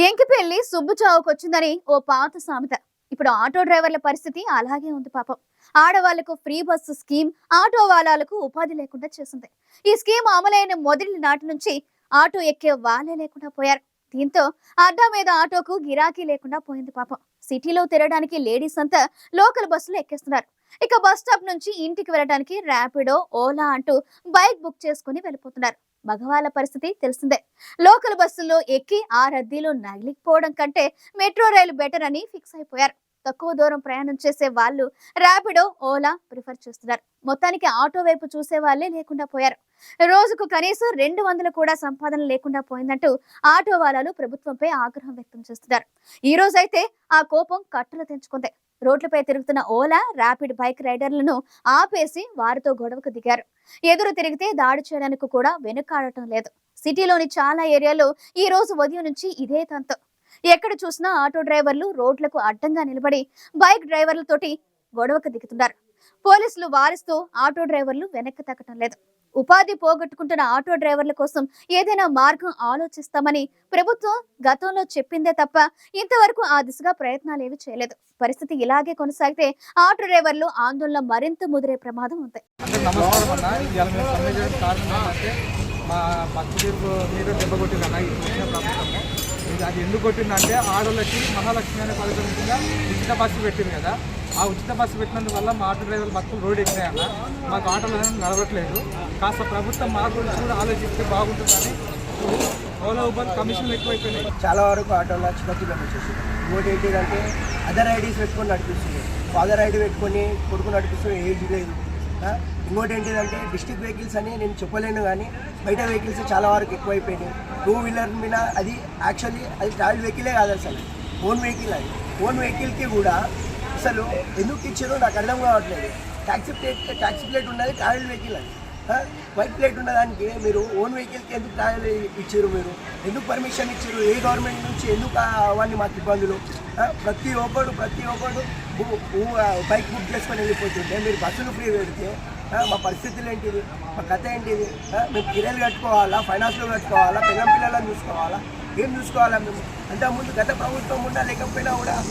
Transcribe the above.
ఎంకిపెళ్లి సుబ్బు చావుకొచ్చిందని ఓ పాత సామెత. ఇప్పుడు ఆటో డ్రైవర్ల పరిస్థితి అలాగే ఉంది పాపం. ఆడవాళ్లకు ఫ్రీ బస్సు స్కీమ్ ఆటో వాలాలకు ఉపాధి లేకుండా చేసింది. ఈ స్కీమ్ అమలైన మొదటి నాటి నుంచి ఆటో ఎక్కే వాళ్ళే లేకుండా పోయారు. దీంతో అడ్డా మీద ఆటోకు గిరాకీ లేకుండా పోయింది పాపం. సిటీలో తిరగడానికి లేడీస్ అంతా లోకల్ బస్సులు ఎక్కేస్తున్నారు. ఇక బస్ స్టాప్ నుంచి ఇంటికి వెళ్ళడానికి ర్యాపిడో, ఓలా అంటూ బైక్ బుక్ చేసుకుని వెళ్ళిపోతున్నారు. మగవాళ్ళ పరిస్థితి తెలిసిందే. లోకల్ బస్సుల్లో ఎక్కి ఆ రద్దీలో నగిలిపోవడం కంటే మెట్రో రైలు బెటర్ అని ఫిక్స్ అయిపోయారు. తక్కువ దూరం ప్రయాణం చేసే వాళ్ళు ర్యాపిడో, ఓలా ప్రిఫర్ చేస్తున్నారు. మొత్తానికి ఆటో వైపు చూసే వాళ్ళే లేకుండా పోయారు. రోజుకు కనీసం 200 కూడా సంపాదన లేకుండా పోయిందంటూ ఆటో వాళ్ళు ప్రభుత్వంపై ఆగ్రహం వ్యక్తం చేస్తున్నారు. ఈ రోజైతే ఆ కోపం కట్టలు తెంచుకుంది. రోడ్లపై తిరుగుతున్న ఓలా, ర్యాపిడ్ బైక్ రైడర్లను ఆపేసి వారితో గొడవకు దిగారు. ఎదురు తిరిగితే దాడి చేయడానికి కూడా వెనుకాడటం లేదు. సిటీలోని చాలా ఏరియాలో ఈ రోజు ఉదయం నుంచి ఇదే తంతు. ఎక్కడ చూసినా ఆటో డ్రైవర్లు రోడ్లకు అడ్డంగా నిలబడి బైక్ డ్రైవర్లతోటి గొడవకు దిగుతున్నారు. పోలీసులు వారిస్తూ ఆటో డ్రైవర్లు వెనక్కి తగ్గటం లేదు. ఉపాధి పోగొట్టుకుంటున్న ఆటో డ్రైవర్ల కోసం ఏదైనా మార్గం ఆలోచిస్తామని ప్రభుత్వం గతంలో చెప్పిందే తప్ప ఇంతవరకు ఆ దిశగా ప్రయత్నాలు ఏవి చేయలేదు. పరిస్థితి ఇలాగే కొనసాగితే ఆటో డ్రైవర్లు ఆందోళన మరింత ముదిరే ప్రమాదం ఉంది. మా బస్సు తీర్పు మీద దెబ్బ కొట్టిందన్న ఈ ప్రభుత్వము. ఇది అది ఎందుకు కొట్టిందంటే ఆడోళ్ళకి మహాలక్ష్మి అనే పథకం కింద ఉచిత బస్సు పెట్టింది కదా. ఆ ఉచిత బస్సు పెట్టినందువల్ల మా ఆటో డ్రైవర్లు బస్సులు రోడ్ ఎక్కినాయన్న. మాకు ఆటోలు నడవట్లేదు. కాస్త ప్రభుత్వం మా గురించి కూడా ఆలోచిస్తే బాగుంటుందని ఓలా ఊబర్ కమిషన్లు ఎక్కువైపోయినాయి. చాలా వరకు ఆటోలో చిన్నపిల్లలు వచ్చేసి ఇంకోటి ఏంటిదంటే అదర్ ఐడీస్ పెట్టుకొని నడిపిస్తుంది. ఫాదర్ ఐడి పెట్టుకొని కొడుకు నడిపిస్తుంది, ఏజ్ లేదు. ఇంకోటి ఏంటిదంటే డిస్ట్రిక్ట్ వెహికల్స్ అని నేను చెప్పలేను, కానీ బయట వెహికల్స్ చాలా వరకు ఎక్కువైపోయినాయి. 2 వీలర్ మీద అది యాక్చువల్లీ అది ట్రావెల్ వెహికలే కాదు, అసలు ఓన్ వెహికల్. అది ఓన్ వెహికల్కి కూడా అసలు ఎందుకు ఇచ్చారో నాకు అర్థం కావట్లేదు. ట్యాక్సీ ప్లేట్ ఉన్నది ట్రావెల్ వెహికల్, అది వైట్ ప్లేట్ ఉన్నదానికి మీరు ఓన్ వెహికల్కి ఎందుకు ట్రావెల్ ఇచ్చారు? మీరు ఎందుకు పర్మిషన్ ఇచ్చారు? ఏ గవర్నమెంట్ నుంచి ఎందుకు అవన్నీ మాకు ఇబ్బందులు? ప్రతి ఒక్కడు బైక్ బుక్ చేసుకొని వెళ్ళిపోతుంటే మీరు బస్సులు ఫ్రీ పెడితే మా పరిస్థితులు ఏంటిది? మా కథ ఏంటిది? మేము కిరాయిలు కట్టుకోవాలా, ఫైనాన్స్లో కట్టుకోవాలా, పిల్లలను చూసుకోవాలా, ఏం చూసుకోవాలా? మేము అంతకుముందు గత ప్రభుత్వం ఉన్నా లేకపోయినా కూడా